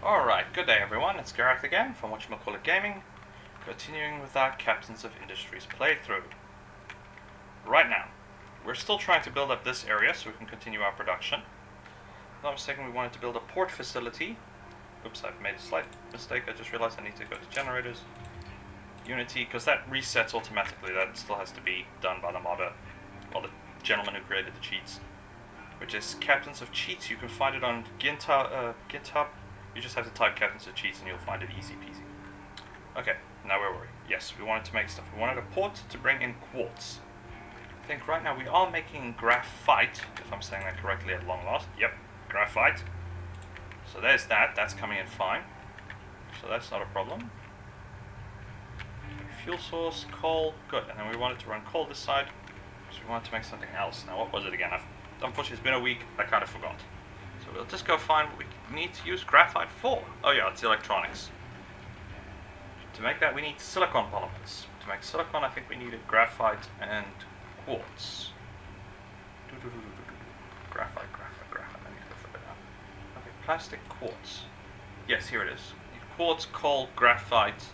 Alright, good day everyone, it's Gareth again from Whatchamacallit Gaming, continuing with our Captains of Industries playthrough. Right now, we're still trying to build up this area so we can continue our production. If I'm not mistaken, we wanted to build a port facility. Oops, I've made a slight mistake, I just realized I need to go to Generators, Unity, because that resets automatically, that still has to be done by the modder, well, the gentleman who created the cheats. Which is Captains of Cheats. You can find it on GitHub. You just have to type Captains of Cheats and you'll find it easy peasy. Okay, now where were we? Yes, we wanted to make stuff. We wanted a port to bring in quartz. I think right now we are making graphite, if I'm saying that correctly at long last. Yep, graphite. So there's that. That's coming in fine. So that's not a problem. Fuel source, coal, good. And then we wanted to run coal this side, because we wanted to make something else. Now what was it again? Unfortunately, it's been a week. I kind of forgot. So we'll just go find what we need to use graphite for. Oh yeah, it's electronics. To make that we need silicon polymers. To make silicon I think we needed graphite and quartz. Graphite. I need to flip it out. Okay, plastic quartz. Yes, here it is. Quartz, coal, graphite,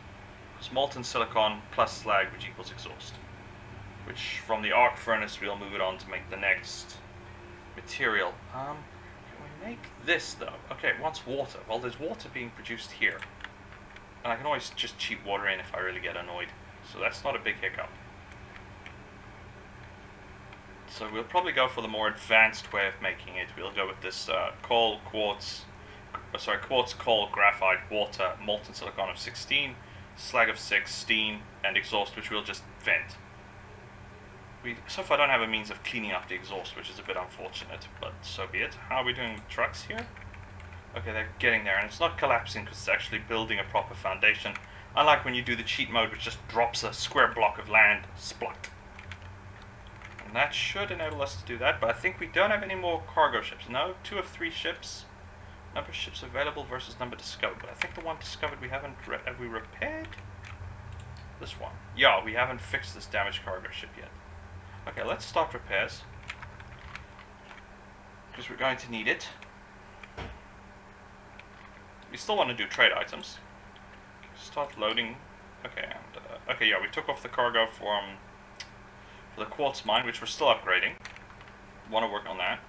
molten silicon plus slag, which equals exhaust. Which from the arc furnace we'll move it on to make the next material. Can we make this though? Okay, it wants water. Well, there's water being produced here. And I can always just cheat water in if I really get annoyed. So that's not a big hiccup. So we'll probably go for the more advanced way of making it. We'll go with this quartz, coal, graphite, water, molten silicon of 16, slag of 6, steam, and exhaust, which we'll just vent. We so far don't have a means of cleaning up the exhaust, which is a bit unfortunate, but so be it. How are we doing with trucks here? Okay, they're getting there, and it's not collapsing because it's actually building a proper foundation, unlike when you do the cheat mode, which just drops a square block of land, splat. And that should enable us to do that, but I think we don't have any more cargo ships. No, 2 of 3 ships. Number of ships available versus number discovered, but I think the one discovered we haven't, have we repaired? This one. Yeah, we haven't fixed this damaged cargo ship yet. Okay, let's start repairs, because we're going to need it. We still want to do trade items. Start loading. Okay, and okay, yeah, we took off the cargo for the quartz mine, which we're still upgrading. Want to work on that.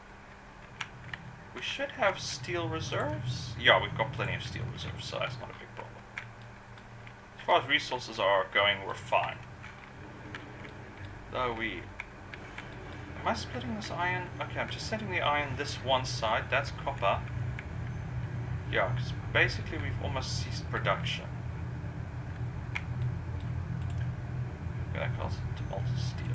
We should have steel reserves. Yeah, we've got plenty of steel reserves, so that's not a big problem. As far as resources are going, we're fine. Though am I splitting this iron? Okay, I'm just setting the iron this one side. That's copper. Yeah, because basically we've almost ceased production. Okay, that calls it to molten steel.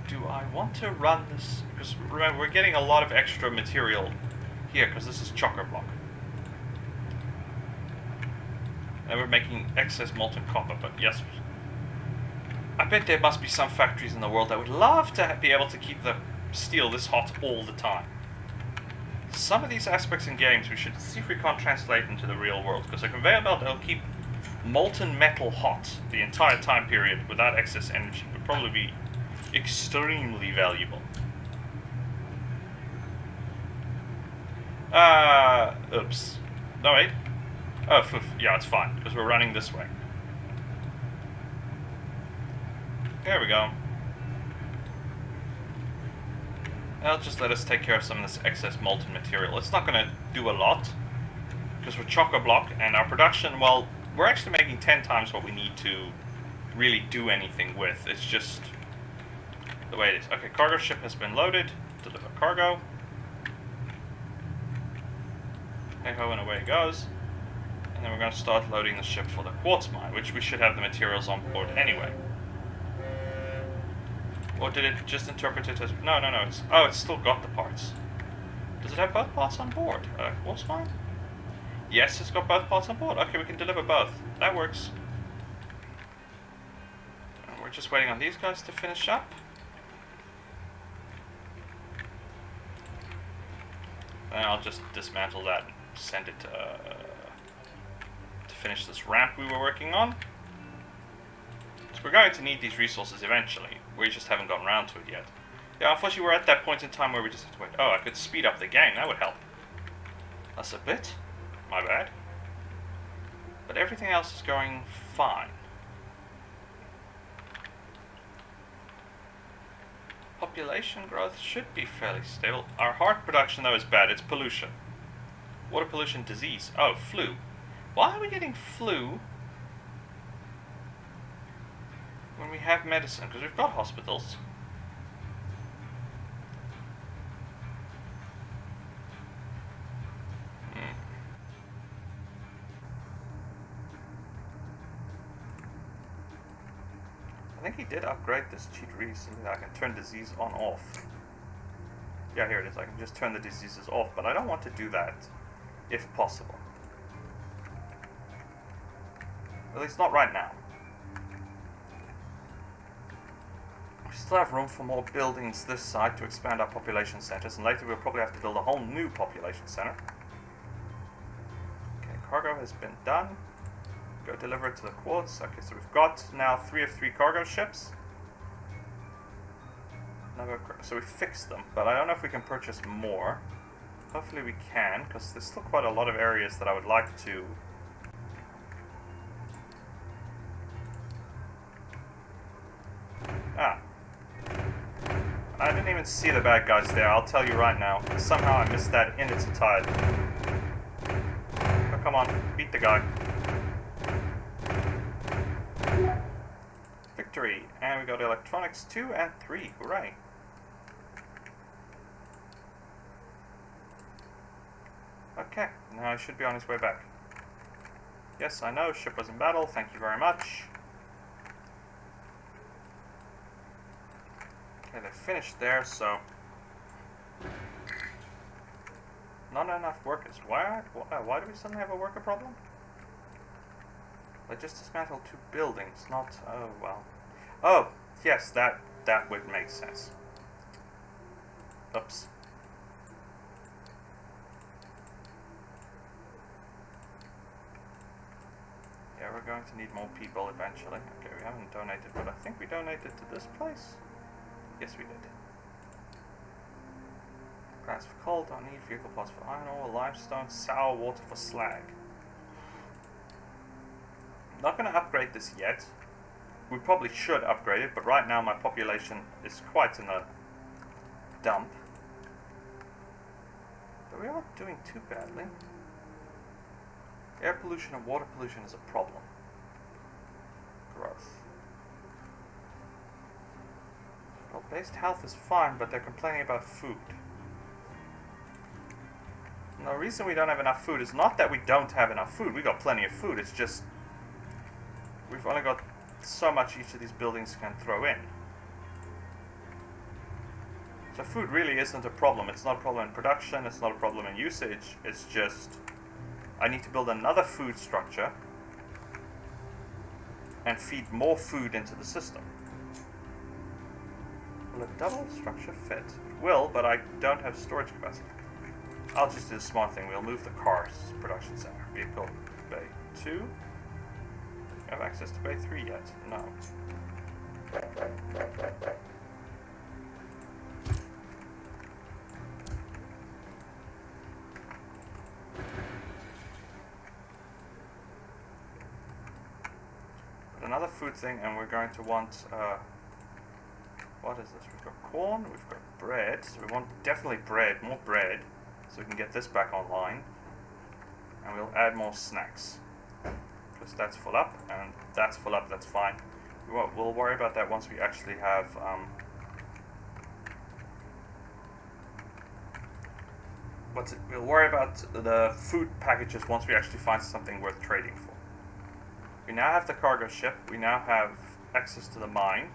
Do I want to run this? Because remember, we're getting a lot of extra material here, because this is chock-a-block. And we're making excess molten copper, but yes, I bet there must be some factories in the world that would love to be able to keep the steel this hot all the time. Some of these aspects in games we should see if we can't translate into the real world, because a conveyor belt that'll keep molten metal hot the entire time period without excess energy would probably be extremely valuable. Oops. No, wait. Oh, yeah, it's fine, because we're running this way. There we go. That'll just let us take care of some of this excess molten material. It's not going to do a lot, because we're chock-a-block, and our production, well, we're actually making 10 times what we need to really do anything with. It's just the way it is. Okay, cargo ship has been loaded. Deliver cargo. Hey-ho, and away it goes. And then we're going to start loading the ship for the quartz mine, which we should have the materials on board anyway. Or did it just interpret it as... No, it's still got the parts. Does it have both parts on board? Quartz mine? Yes, it's got both parts on board. Okay, we can deliver both. That works. And we're just waiting on these guys to finish up. And I'll just dismantle that and send it to finish this ramp we were working on. So we're going to need these resources eventually. We just haven't gotten around to it yet. Yeah, unfortunately we're at that point in time where we just have to wait. Oh, I could speed up the game. That would help. That's a bit. My bad. But everything else is going fine. Population growth should be fairly stable. Our heart production, though, is bad. It's pollution. Water pollution, disease. Oh, flu. Why are we getting flu when we have medicine? Because we've got hospitals. I think he did upgrade this cheat recently that I can turn disease on off. Yeah, here it is. I can just turn the diseases off, but I don't want to do that if possible. At least not right now. We still have room for more buildings this side to expand our population centers, and later we'll probably have to build a whole new population center. Okay, cargo has been done. Go deliver it to the quartz. Okay, so we've got now 3 of 3 cargo ships. So we fixed them, but I don't know if we can purchase more. Hopefully we can, because there's still quite a lot of areas that I would like to... Ah. I didn't even see the bad guys there, I'll tell you right now. Somehow I missed that in its entirety. Oh, come on, beat the guy. Victory! And we got electronics 2 and 3. Hooray! Okay, now he should be on his way back. Yes, I know, ship was in battle, thank you very much. Okay, they finished there, so... Not enough workers. Why do we suddenly have a worker problem? They just dismantled 2 buildings, not... Oh, well. Oh, yes, that would make sense. Oops. Yeah, we're going to need more people eventually. Okay, we haven't donated, but I think we donated to this place. Yes, we did. Grass for coal, don't need. Vehicle parts for iron ore, limestone, sour water for slag. Not going to upgrade this yet. We probably should upgrade it, but right now my population is quite in a dump. But we aren't doing too badly. Air pollution and water pollution is a problem. Growth. Well, based health is fine, but they're complaining about food. And the reason we don't have enough food is not that we don't have enough food. We got plenty of food. It's just we've only got so much each of these buildings can throw in. So food really isn't a problem. It's not a problem in production. It's not a problem in usage. It's just I need to build another food structure and feed more food into the system. Will a double structure fit? It will, but I don't have storage capacity. I'll just do the smart thing. We'll move the cars production center. Vehicle bay 2. Do you have access to bay 3 yet? No. Another food thing, and we're going to want what is this? We've got corn, we've got bread, so we want definitely bread, more bread, so we can get this back online, and we'll add more snacks, because that's full up, and that's full up, that's fine. We'll worry about that once we actually have we'll worry about the food packages once we actually find something worth trading for. We now have the cargo ship. We now have access to the mine.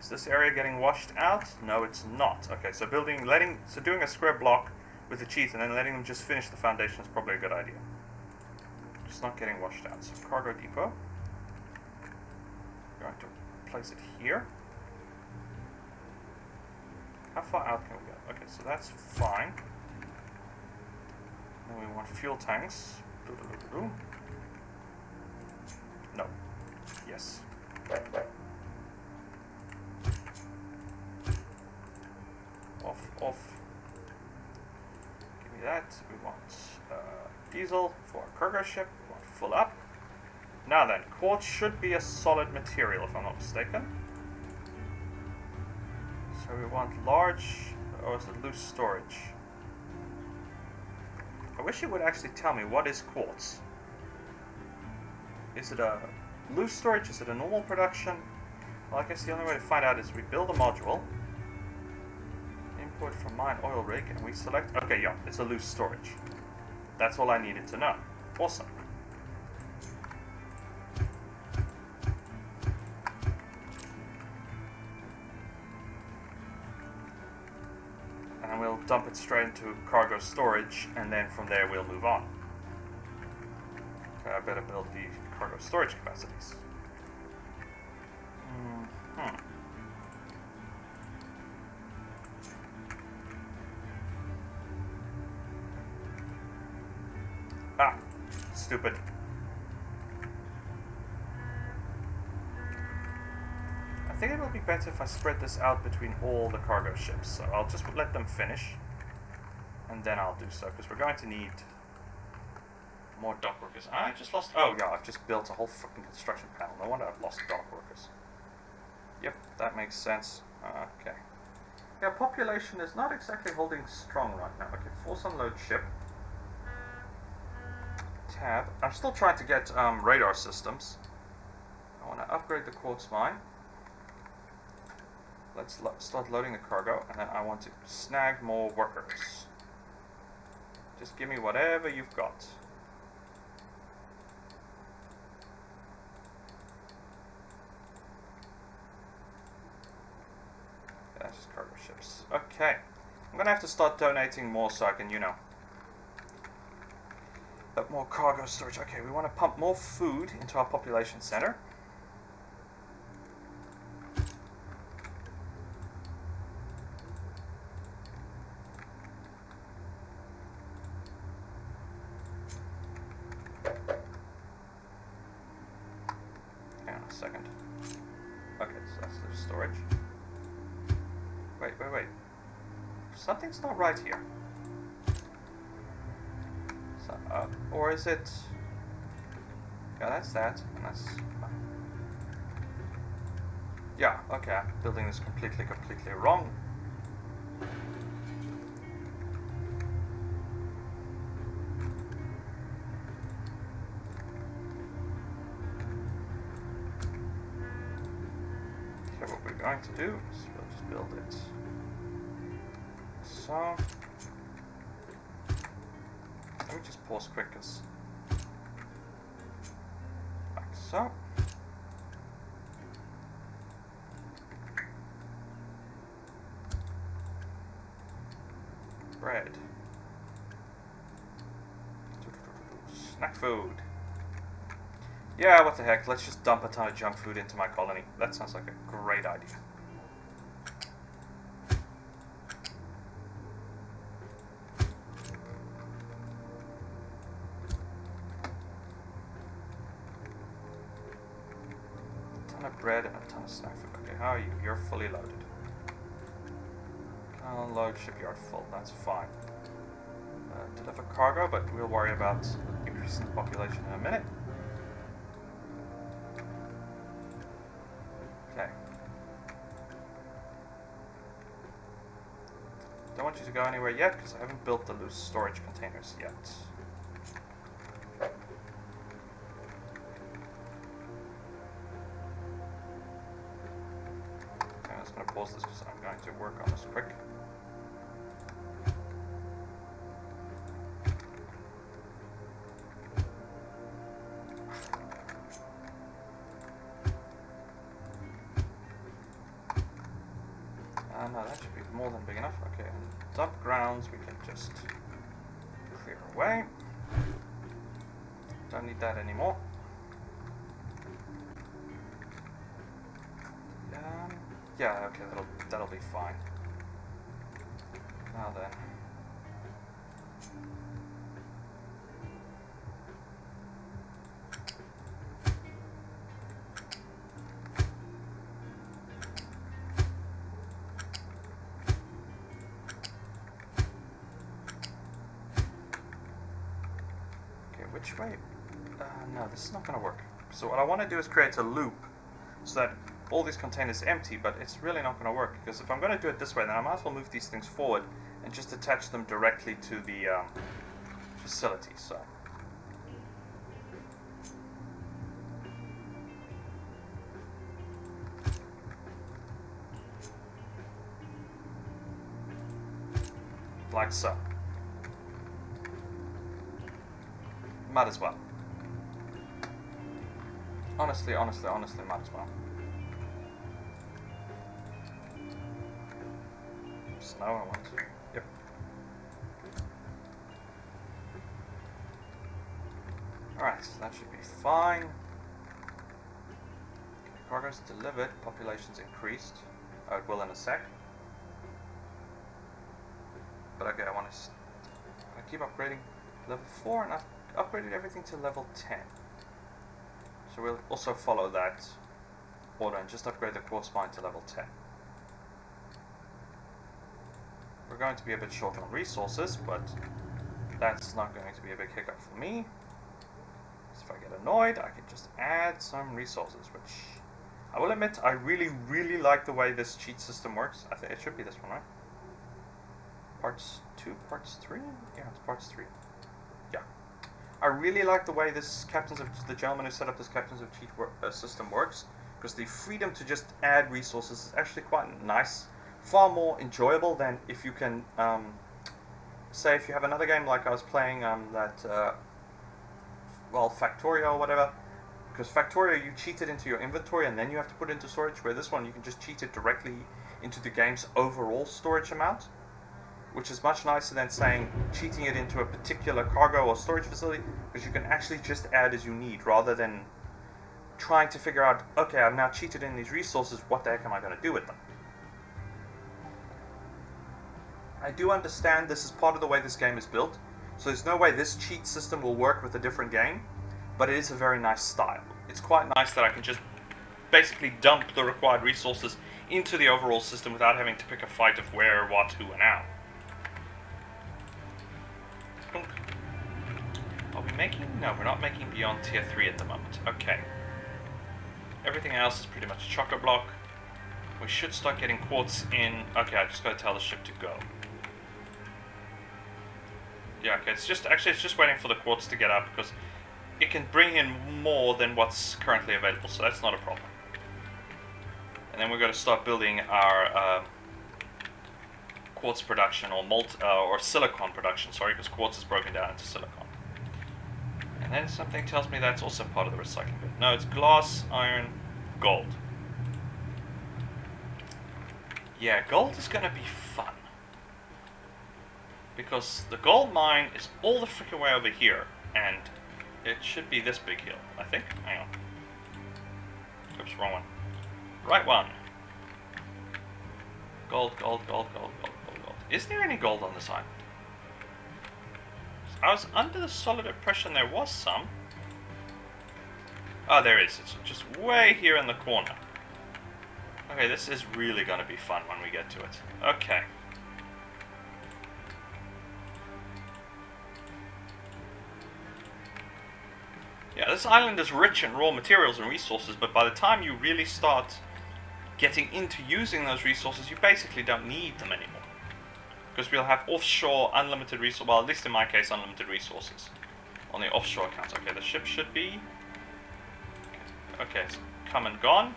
Is this area getting washed out? No, it's not. Okay, so doing a square block with the cheat and then letting them just finish the foundation is probably a good idea. It's not getting washed out. So cargo depot. We're going to place it here. How far out can we go? Okay, so that's fine. Then we want fuel tanks. No. Yes. Off. Give me that. We want diesel for a cargo ship. We want full up. Now then, quartz should be a solid material if I'm not mistaken. So we want large, or is it loose storage? I wish it would actually tell me what is quartz. Is it a loose storage? Is it a normal production? Well, I guess the only way to find out is we build a module, import from mine oil rig, and we select... Okay, yeah, it's a loose storage. That's all I needed to know. Awesome. And we'll dump it straight into cargo storage, and then from there we'll move on. Okay, I better build the cargo storage capacities. Ah, stupid. I think it will be better if I spread this out between all the cargo ships, so I'll just let them finish, and then I'll do so, because we're going to need more dock workers. I just lost... Oh yeah, I've just built a whole fucking construction panel. No wonder I've lost dock workers. Yep, that makes sense. Okay. Yeah, population is not exactly holding strong right now. Okay, force unload ship. Tab. I'm still trying to get radar systems. I want to upgrade the quartz mine. Let's start loading the cargo, and then I want to snag more workers. Just give me whatever you've got. Yeah, that's just cargo ships. Okay. I'm gonna have to start donating more so I can, you know, put more cargo storage. Okay, we want to pump more food into our population center. Hang on a second. Okay, so that's the storage. Wait. Something's not right here. So, or is it... Yeah, that's that, and that's... Yeah, okay, I'm building this completely wrong. Okay, what we're going to do is we'll just build it. So... Let me just pause quick, cause like so. Bread. Snack food. Yeah, what the heck, let's just dump a ton of junk food into my colony. That sounds like a great idea. Bread and a ton of snack food. Okay, how are you? You're fully loaded. Unload shipyard full. That's fine. Deliver cargo, but we'll worry about increasing the population in a minute. Okay. Don't want you to go anywhere yet because I haven't built the loose storage containers yet. I'm going to pause this because I'm going to work on this quick. No, that should be more than big enough. Okay, and dump grounds we can just clear away. Don't need that anymore. Yeah, okay, that'll be fine. Now then. which way? No, this is not going to work. So what I want to do is create a loop so that all these containers empty, but it's really not going to work, because if I'm going to do it this way, then I might as well move these things forward and just attach them directly to the facility. So like so. Might as well. Honestly, might as well. So now I want to... Yep. Alright, so that should be fine. Okay, cargo's delivered, population's increased. Oh, it will in a sec. But okay, I want to keep upgrading level 4, and I've upgraded everything to level 10. So we'll also follow that order and just upgrade the quartz mine to level 10. We're going to be a bit short on resources, but that's not going to be a big hiccup for me. So if I get annoyed, I can just add some resources, which I will admit I really like the way this cheat system works. I think it should be this one, right? Parts 2, parts 3? Yeah, it's parts 3. Yeah. I really like the way this the gentleman who set up this Captains of Cheat system works, because the freedom to just add resources is actually quite nice. Far more enjoyable than if you can, say if you have another game like I was playing, Factorio or whatever, because Factorio you cheat it into your inventory and then you have to put it into storage, where this one you can just cheat it directly into the game's overall storage amount, which is much nicer than saying cheating it into a particular cargo or storage facility, because you can actually just add as you need, rather than trying to figure out, okay, I've now cheated in these resources, what the heck am I going to do with them? I do understand this is part of the way this game is built, so there's no way this cheat system will work with a different game, but it is a very nice style. It's quite nice that I can just basically dump the required resources into the overall system without having to pick a fight of where, what, who, and how. Are we making? No, we're not making beyond tier 3 at the moment. Okay. Everything else is pretty much chock-a-block. We should start getting quartz in. Okay, I just gotta tell the ship to go. Yeah, okay, it's just waiting for the quartz to get up, because it can bring in more than what's currently available, so that's not a problem. And then we're going to start building our quartz production, or silicon production, sorry, because quartz is broken down into silicon. And then something tells me that's also part of the recycling bit. No, it's glass, iron, gold. Yeah, gold is going to be fun. Because the gold mine is all the freaking way over here, and it should be this big hill, I think. Hang on. Oops, wrong one. Right one. Gold. Is there any gold on this island? I was under the solid impression there was some. Oh, there is. It's just way here in the corner. Okay, this is really going to be fun when we get to it. Okay. Yeah, this island is rich in raw materials and resources, but by the time you really start getting into using those resources, you basically don't need them anymore. Because we'll have offshore unlimited resources, well, at least in my case, unlimited resources on the offshore accounts. Okay, the ship should be... Okay, it's come and gone.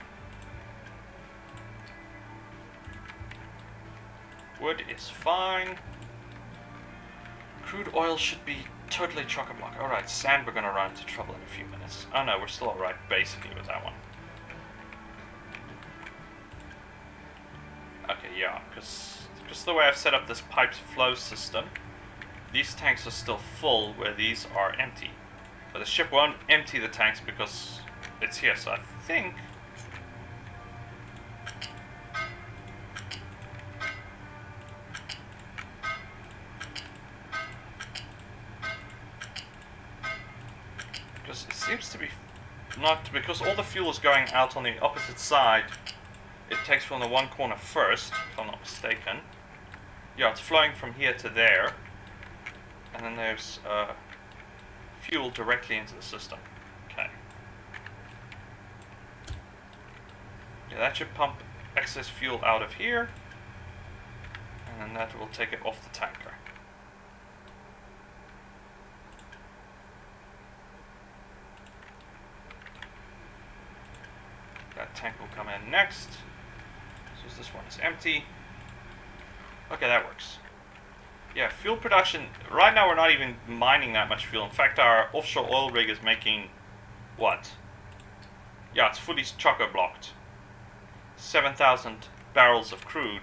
Wood is fine. Crude oil should be totally chock-a-block. Alright, sand we're going to run into trouble in a few minutes. Oh no, we're still alright basically with that one. Okay, yeah, because the way I've set up this piped flow system, these tanks are still full where these are empty. But the ship won't empty the tanks because it's here, so I think... Because it seems to be not, because all the fuel is going out on the opposite side, it takes from the one corner first, if I'm not mistaken. Yeah, it's flowing from here to there. And then there's fuel directly into the system. Okay. Yeah, that should pump excess fuel out of here, and then that will take it off the tanker. That tank will come in next. So this one is empty. Okay, that works. Yeah, fuel production. Right now we're not even mining that much fuel. In fact, our offshore oil rig is making what? Yeah, it's fully chock-a-blocked. 7,000 barrels of crude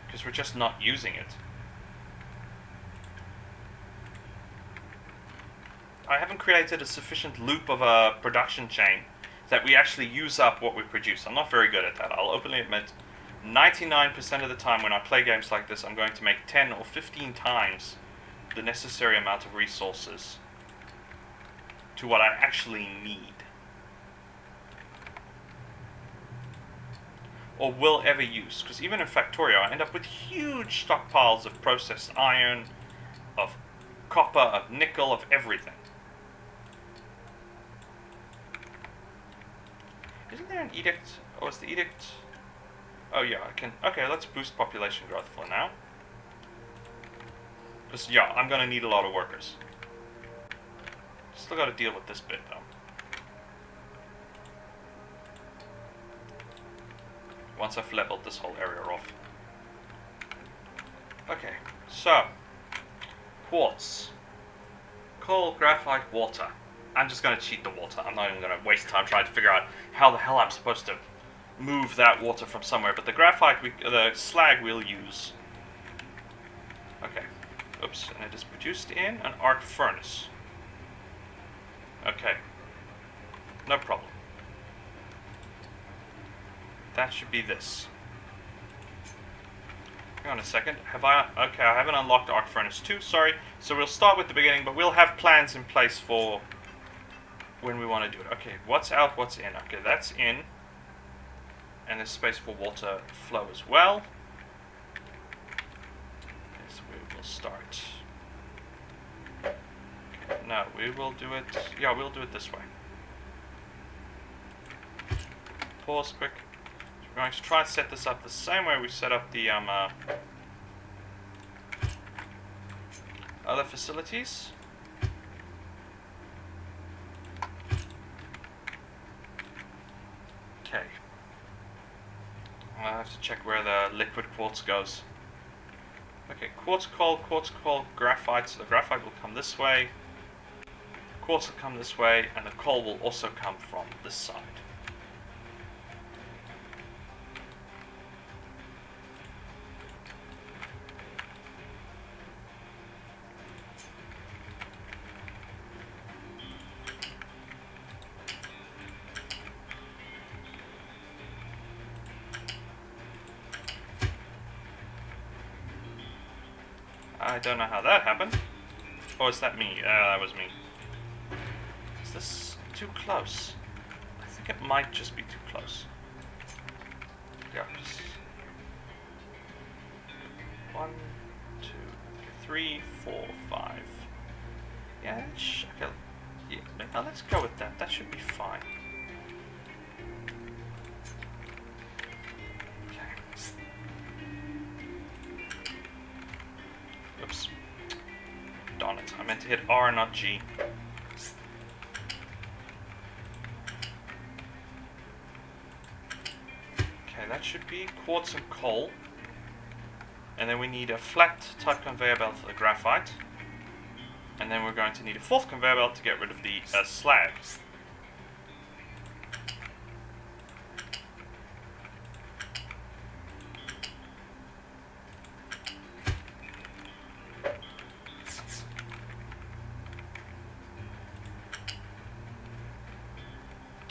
because we're just not using it. I haven't created a sufficient loop of a production chain that we actually use up what we produce. I'm not very good at that, I'll openly admit. 99% of the time when I play games like this, I'm going to make 10 or 15 times the necessary amount of resources to what I actually need. Or will ever use. Because even in Factorio, I end up with huge stockpiles of processed iron, of copper, of nickel, of everything. Isn't there an edict? Or is the edict... Oh yeah, I can... Okay, let's boost population growth for now. Because, yeah, I'm going to need a lot of workers. Still got to deal with this bit, though. Once I've leveled this whole area off. Okay, so... Quartz. Coal, graphite, water. I'm just going to cheat the water. I'm not even going to waste time trying to figure out how the hell I'm supposed to move that water from somewhere. But the graphite, the slag we'll use. Okay. Oops. And it is produced in an arc furnace. Okay. No problem. That should be this. Hang on a second. Have I... Okay, I haven't unlocked arc furnace 2. Sorry. So we'll start with the beginning, but we'll have plans in place for when we want to do it. Okay, what's out, what's in? Okay, that's in. And there's space for water flow as well. Okay, so we will start. Okay, no, we will do it... Yeah, we'll do it this way. Pause quick. So we're going to try and set this up the same way we set up the other facilities. Okay. I have to check where the liquid quartz goes. Okay, quartz, coal, graphite. So the graphite will come this way. Quartz will come this way, and the coal will also come from this side. I don't know how that happened. Or is that me? That was me. Is this too close? I think it might just be too close. Yeah. 1, 2, 3, 4, 5. Yeah, okay. Yeah, now let's go with that. That should be fine. Darn it, I meant to hit R, not G. Okay, that should be quartz and coal. And then we need a flat type conveyor belt for the graphite. And then we're going to need a fourth conveyor belt to get rid of the slag.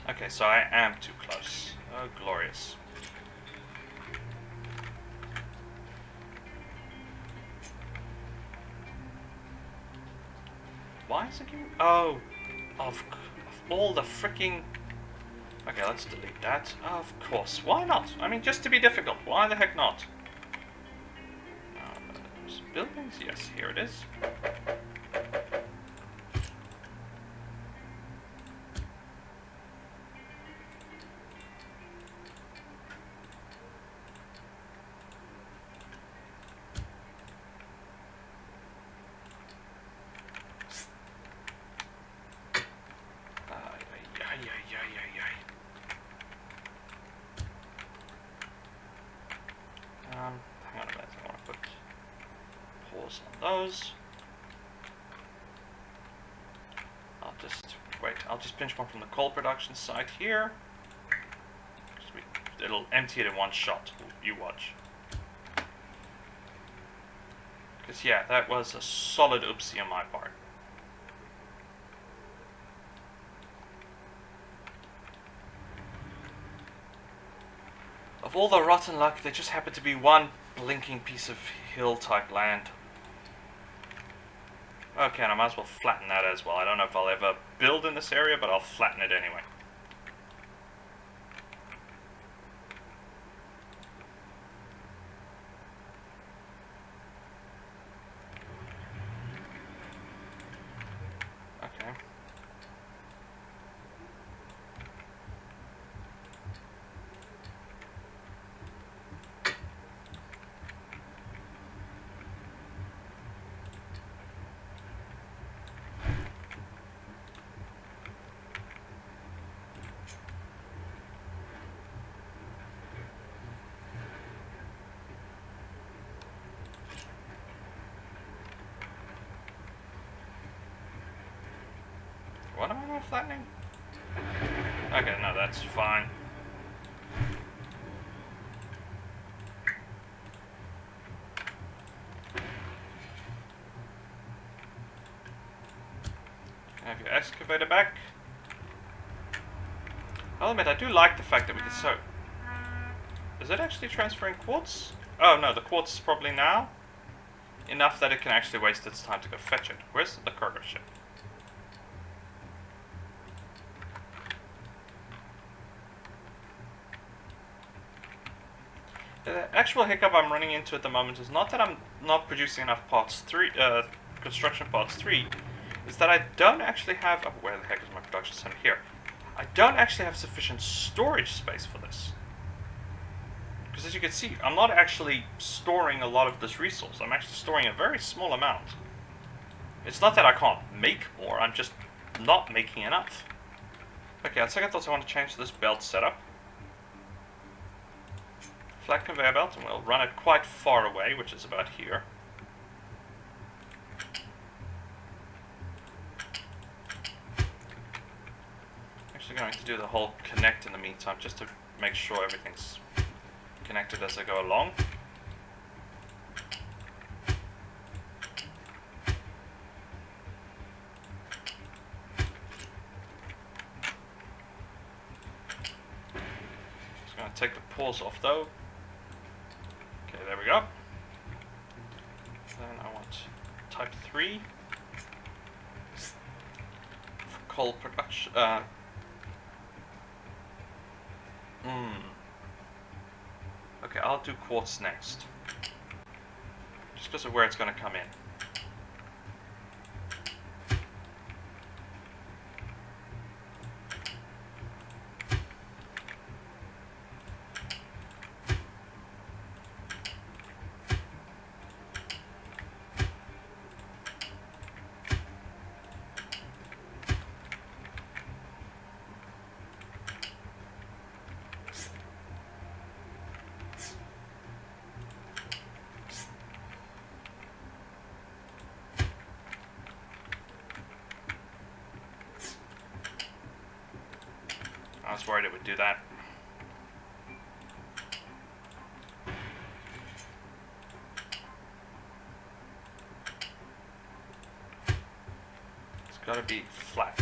Okay, so I am too close. Oh, glorious. Why is it giving... Oh, of all the freaking... Okay, let's delete that. Of course, why not? I mean, just to be difficult, why the heck not? Buildings, yes, here it is. those. I'll just pinch one from the coal production site here. It'll empty it in one shot. You watch. Because yeah, that was a solid oopsie on my part. Of all the rotten luck, there just happened to be one linking piece of hill type land. Okay, and I might as well flatten that as well. I don't know if I'll ever build in this area, but I'll flatten it anyway. Okay. What am I not flattening? Okay, no, that's fine. Have your excavator back. I'll admit, I do like the fact that we can so... Is it actually transferring quartz? Oh no, the quartz is probably now enough that it can actually waste its time to go fetch it. Where's the cargo ship? The actual hiccup I'm running into at the moment is not that I'm not producing enough construction parts 3, is that I don't actually have... Oh, where the heck is my production center? Here. I don't actually have sufficient storage space for this. Because as you can see, I'm not actually storing a lot of this resource. I'm actually storing a very small amount. It's not that I can't make more, I'm just not making enough. Okay, on second thoughts I want to change this belt setup. Flat conveyor belt, and we'll run it quite far away, which is about here. Actually going to do the whole connect in the meantime, just to make sure everything's connected as I go along. Just going to take the pause off though. Okay, there we go. Then I want type 3 for coal production. Okay, I'll do quartz next. Just because of where it's going to come in. I was worried it would do that. It's got to be flat.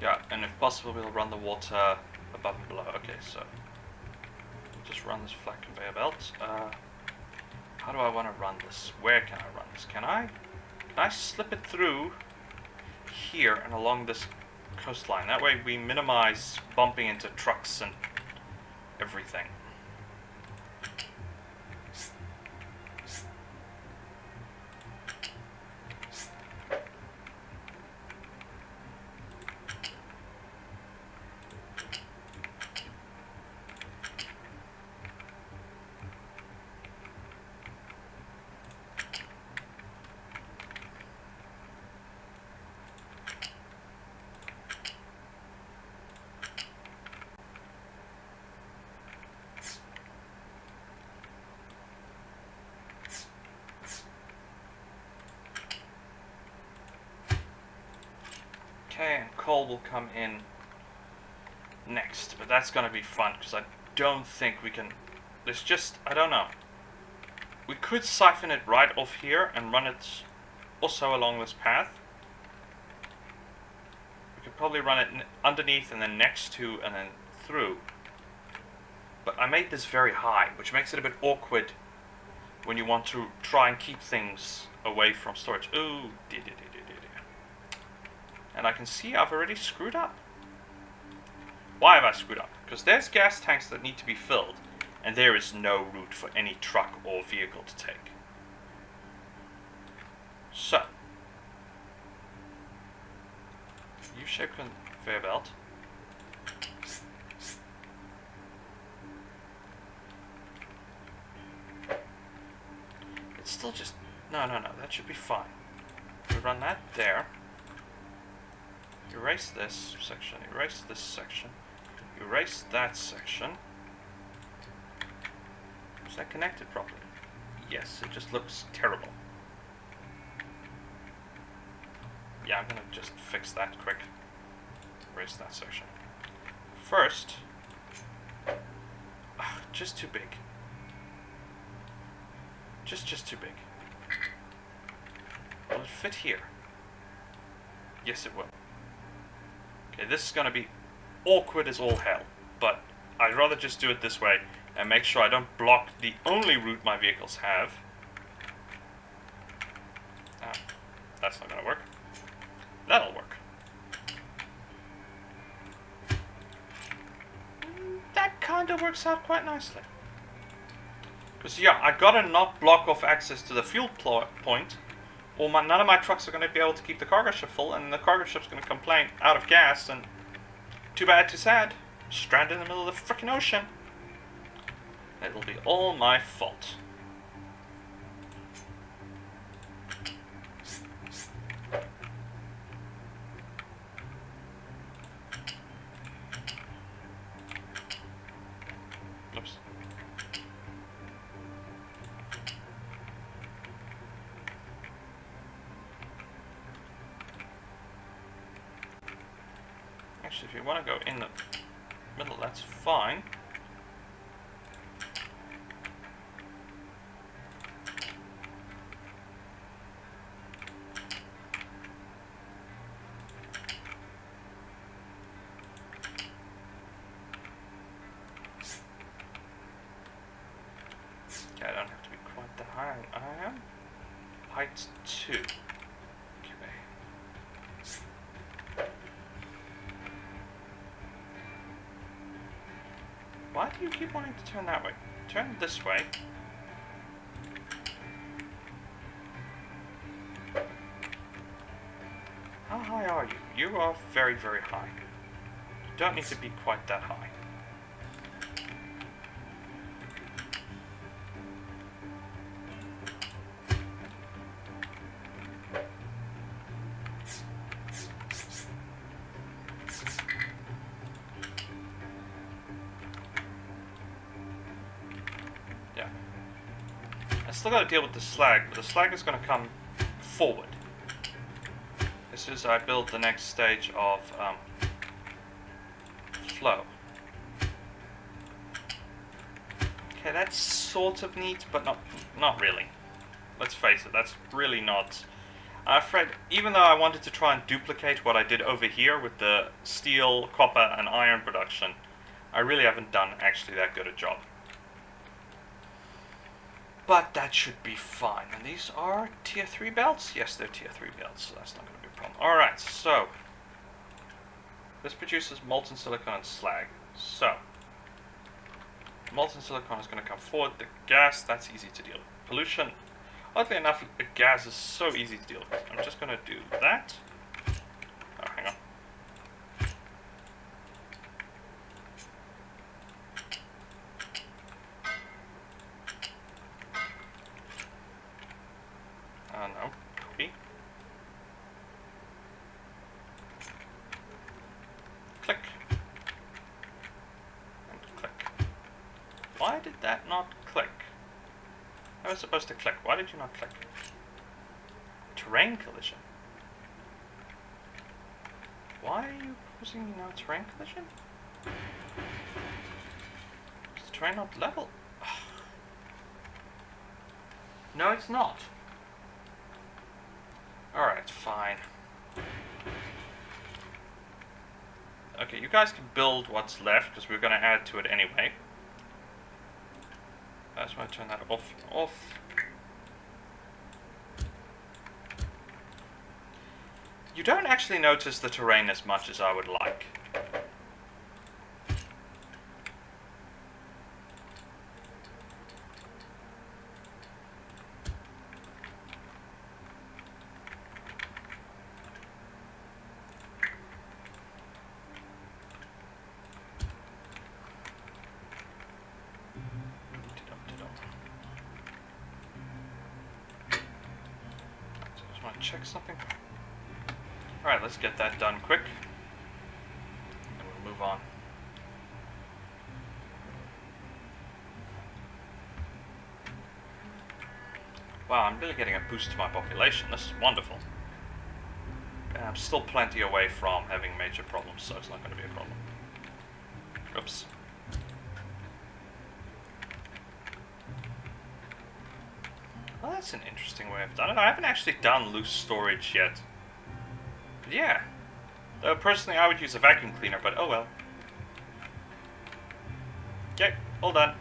Yeah, and if possible we'll run the water above and below. Okay, so just run this flat conveyor belt. How do I want to run this? Where can I run this? Can I slip it through here and along this coastline? That way we minimize bumping into trucks and everything. Okay, and coal will come in next, but that's gonna be fun because I don't think we can. There's just, I don't know. We could siphon it right off here and run it also along this path. We could probably run it underneath and then next to and then through. But I made this very high, which makes it a bit awkward when you want to try and keep things away from storage. Ooh, dear. And I can see I've already screwed up. Why have I screwed up? Because there's gas tanks that need to be filled, and there is no route for any truck or vehicle to take. So, U-shaped conveyor belt. It's still just... No, that should be fine. We run that there. Erase this section, erase this section, erase that section. Is that connected properly? Yes, it just looks terrible. Yeah, I'm gonna just fix that quick. Erase that section. First, just too big. Just too big. Will it fit here? Yes, it will. Okay, this is gonna be awkward as all hell, but I'd rather just do it this way and make sure I don't block the only route my vehicles have. That's not gonna work. That'll work. That kinda works out quite nicely. Because yeah, I gotta not block off access to the fuel point, or none of my trucks are gonna be able to keep the cargo ship full, and the cargo ship's gonna complain out of gas, and too bad, too sad. Stranded in the middle of the frickin' ocean. It'll be all my fault. Oops. Actually, if you want to go in the middle, that's fine. Okay, I don't have to be quite that high. I am. Height 2. Okay. Why do you keep wanting to turn that way? Turn this way. How high are you? You are very, very high. You don't need to be quite that high. I still got to deal with the slag, but the slag is going to come forward. As soon as I build the next stage of flow. Okay, that's sort of neat, but not really. Let's face it, that's really not. I'm afraid, even though I wanted to try and duplicate what I did over here with the steel, copper, and iron production, I really haven't done actually that good a job. But that should be fine. And these are tier 3 belts? Yes, they're tier 3 belts, so that's not going to be a problem. Alright, so this produces molten silicon and slag. So molten silicon is going to come forward. The gas, that's easy to deal with. Pollution, oddly enough, the gas is so easy to deal with. I'm just going to do that. Oh, hang on. No. Copy. Click. And click. Why did that not click? I was supposed to click. Why did you not click? Terrain collision. Why are you causing me no terrain collision? Is the terrain not level? No, it's not. Alright, fine. Okay, you guys can build what's left, because we're going to add to it anyway. I just want to turn that off. You don't actually notice the terrain as much as I would like. Check something. Alright, let's get that done quick. And we'll move on. Wow, I'm really getting a boost to my population. This is wonderful. And I'm still plenty away from having major problems, so it's not going to be a problem. Oops. Well, that's an interesting way of doing it. I haven't actually done loose storage yet. But yeah. Though personally I would use a vacuum cleaner, but oh well. Okay, all done.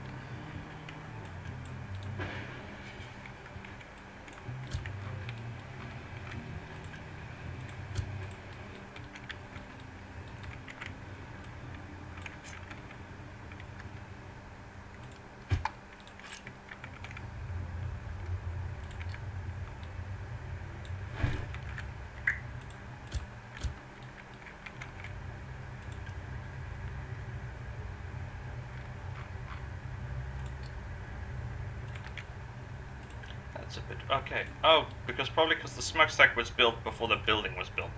That's a bit... Okay. Oh, probably because the smokestack was built before the building was built.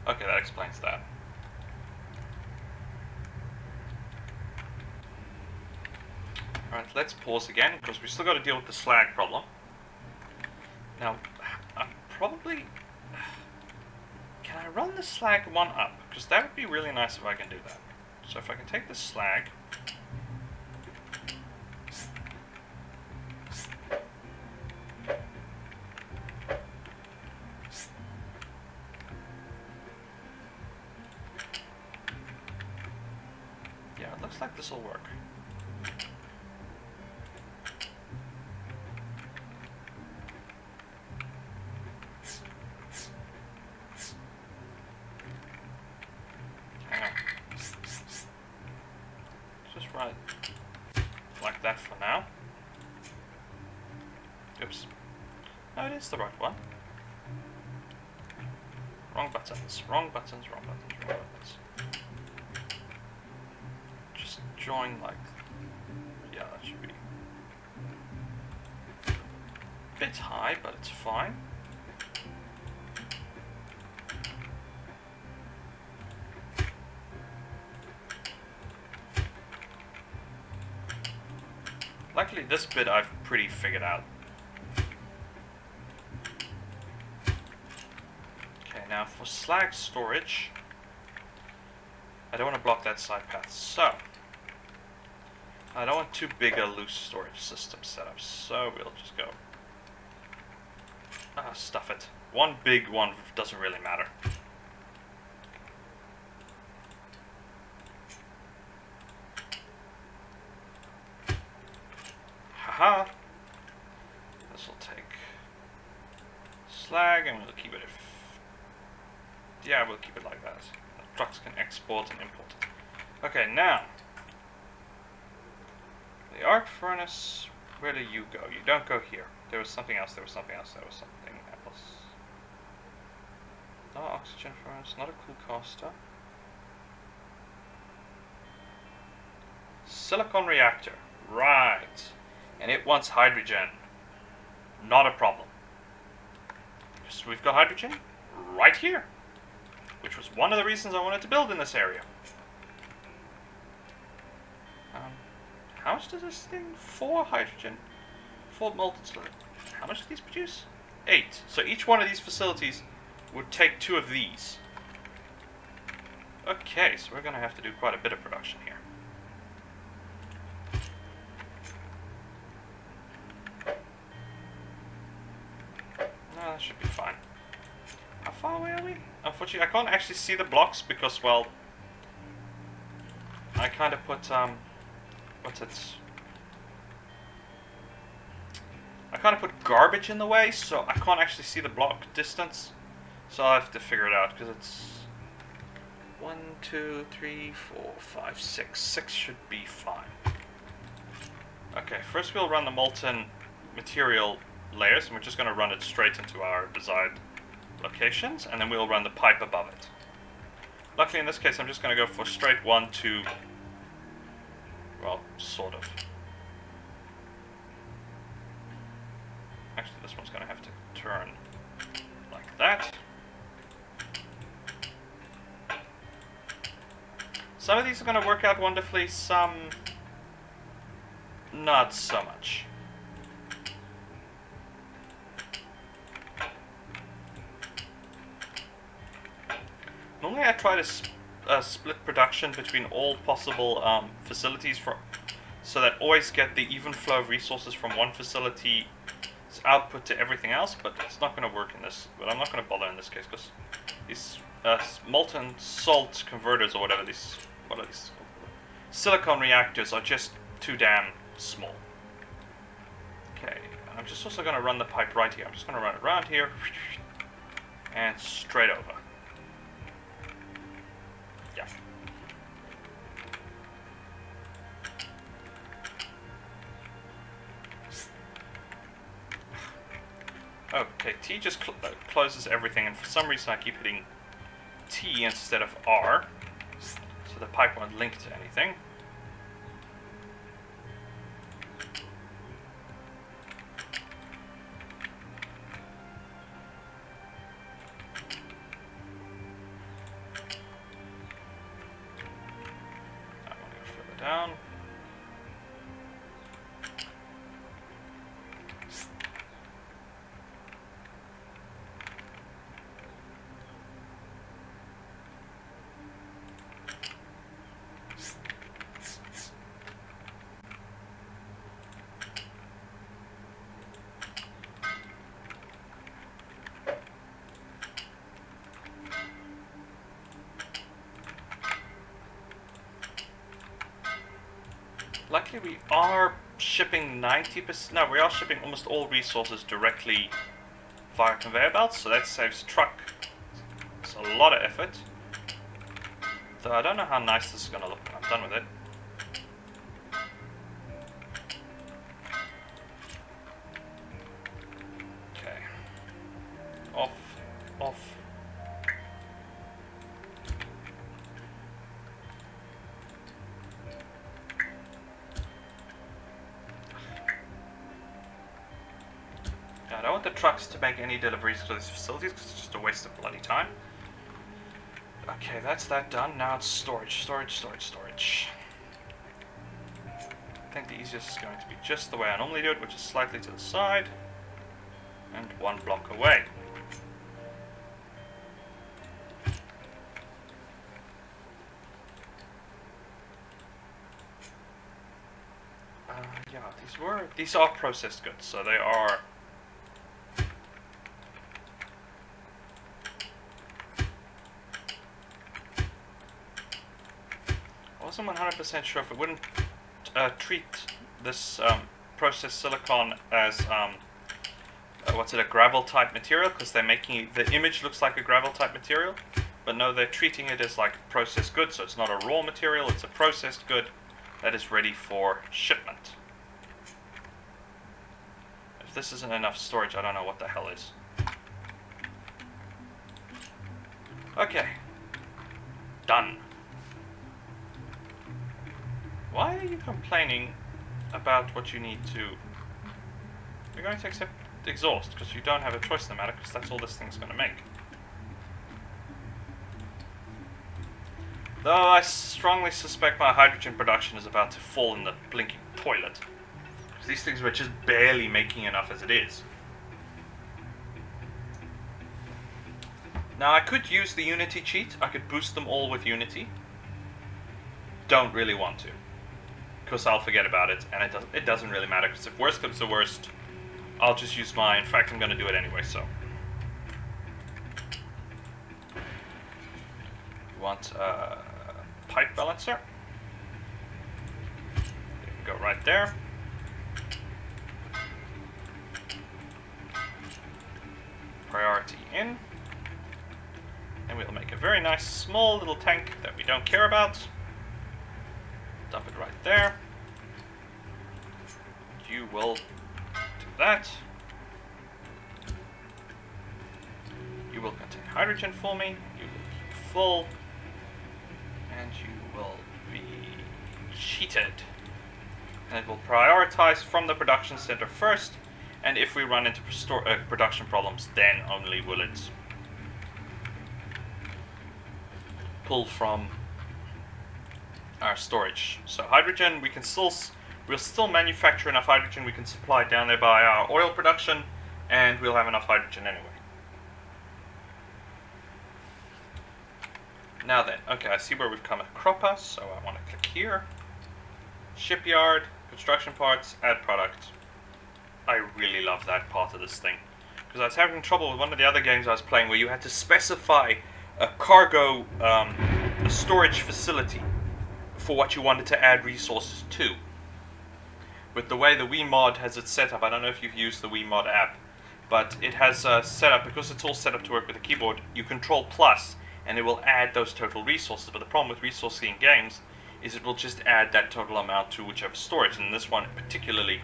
Okay, that explains that. Alright, let's pause again, because we still got to deal with the slag problem. Now, I probably... Can I run the slag one up? Because that would be really nice if I can do that. So if I can take the slag... Yeah, it looks like this will work. Just run it like that for now. Oops. No, it is the right one. Wrong buttons, wrong buttons, wrong buttons, wrong buttons. Just join like... Yeah, that should be... a bit high, but it's fine. Luckily, this bit I've pretty figured out. Okay, now for slag storage, I don't want to block that side path, so I don't want too big a loose storage system setup, so we'll just go stuff it. One big one doesn't really matter. Haha. This will take slag and we'll keep it yeah, we'll keep it like that. The trucks can export and import it. Okay, now the arc furnace, where do you go? You don't go here. There was something else, there was something else, there was something else. No oxygen furnace, not a cool caster. Silicon reactor, right. And it wants hydrogen. Not a problem. So we've got hydrogen right here, which was one of the reasons I wanted to build in this area. How much does this thing? 4 hydrogen, 4 molten slurry. How much do these produce? 8. So each one of these facilities would take 2 of these. Okay, so we're going to have to do quite a bit of production here. No, that should be fine. How far away are we? Unfortunately, I can't actually see the blocks because, well, I kind of put, what's it? I kind of put garbage in the way, so I can't actually see the block distance. So I'll have to figure it out, because it's 1, 2, 3, 4, 5, 6. 6 should be fine. Okay, first we'll run the molten material layers, and we're just going to run it straight into our desired locations, and then we'll run the pipe above it. Luckily in this case I'm just going to go for straight 1, 2, well, sort of. Actually, this one's going to have to turn like that. Some of these are going to work out wonderfully, some not so much. Normally I try to split production between all possible facilities so that always get the even flow of resources from one facility's output to everything else, but it's not going to work in this. But I'm not going to bother in this case because these molten salt converters or whatever these, what are these? Silicon reactors are just too damn small. Okay, and I'm just also going to run the pipe right here. I'm just going to run it around here and straight over. Yeah. Okay, T just closes everything, and for some reason I keep hitting T instead of R, so the pipe won't link to anything. I'm going to go further down. Luckily we are shipping 90%, no, we are shipping almost all resources directly via conveyor belts, so that saves truck. It's a lot of effort. Though I don't know how nice this is going to look when I'm done with it. Okay. Off, off. I don't want the trucks to make any deliveries to these facilities because it's just a waste of bloody time. Okay, that's that done. Now it's storage, storage, storage, storage. I think the easiest is going to be just the way I normally do it, which is slightly to the side and one block away. Yeah, these are processed goods, so they are. I wasn't 100% sure if it wouldn't treat this processed silicon as a gravel type material, because they're making the image looks like a gravel type material, but no, they're treating it as like processed good, so it's not a raw material, it's a processed good that is ready for shipment. If this isn't enough storage, I don't know what the hell is. Okay. Done. Why are you complaining about what you need to? You're going to accept exhaust because you don't have a choice in the matter, because that's all this thing's going to make. Though I strongly suspect my hydrogen production is about to fall in the blinking toilet. Because these things were just barely making enough as it is. Now I could use the Unity cheat. I could boost them all with Unity. Don't really want to, because I'll forget about it, and it doesn't really matter. Because if worst comes to worst, I'll just use mine. In fact, I'm going to do it anyway. So you want a pipe balancer? Go right there. Priority in. And we'll make a very nice small little tank that we don't care about. Dump it right there. You will do that. You will contain hydrogen for me. You will keep full. And you will be cheated. And it will prioritize from the production center first. And if we run into production problems, then only will it pull from our storage. So hydrogen, we'll still manufacture enough hydrogen we can supply down there by our oil production, and we'll have enough hydrogen anyway. Now then, okay, I see where we've come across, so I want to click here. Shipyard, construction parts, add product. I really love that part of this thing, because I was having trouble with one of the other games I was playing where you had to specify a cargo, a storage facility for what you wanted to add resources to. With the way the WeMod has it set up, I don't know if you've used the WeMod app, but it has set up, because it's all set up to work with the keyboard, you control plus, and it will add those total resources. But the problem with resourcing in games is it will just add that total amount to whichever storage. And in this one particularly,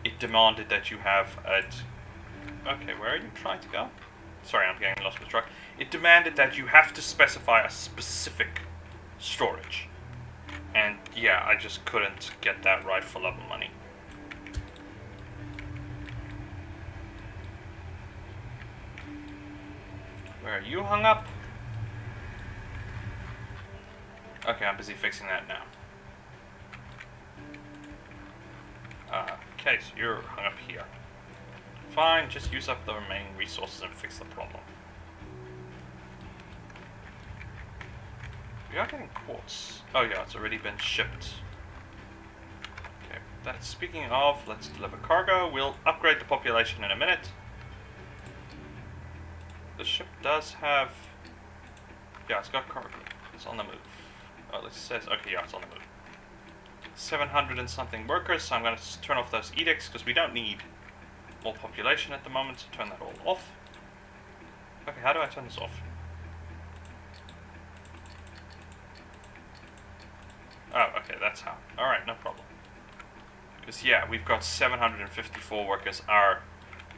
it demanded that you have okay, where are you trying to go? Sorry, I'm getting lost with track. It demanded that you have to specify a specific storage. And yeah, I just couldn't get that right for love of money. Where are you hung up? Okay, I'm busy fixing that now. Okay, so you're hung up here. Fine, just use up the remaining resources and fix the problem. We are getting quartz. Oh yeah, it's already been shipped. Okay, that's speaking of, let's deliver cargo. We'll upgrade the population in a minute. The ship does have... yeah, it's got cargo. It's on the move. Oh, it says... okay, yeah, it's on the move. 700 and something workers, so I'm going to turn off those edicts, because we don't need more population at the moment, so turn that all off. Okay, how do I turn this off? Oh, okay, that's how. Alright, no problem. Because, yeah, we've got 754 workers. Our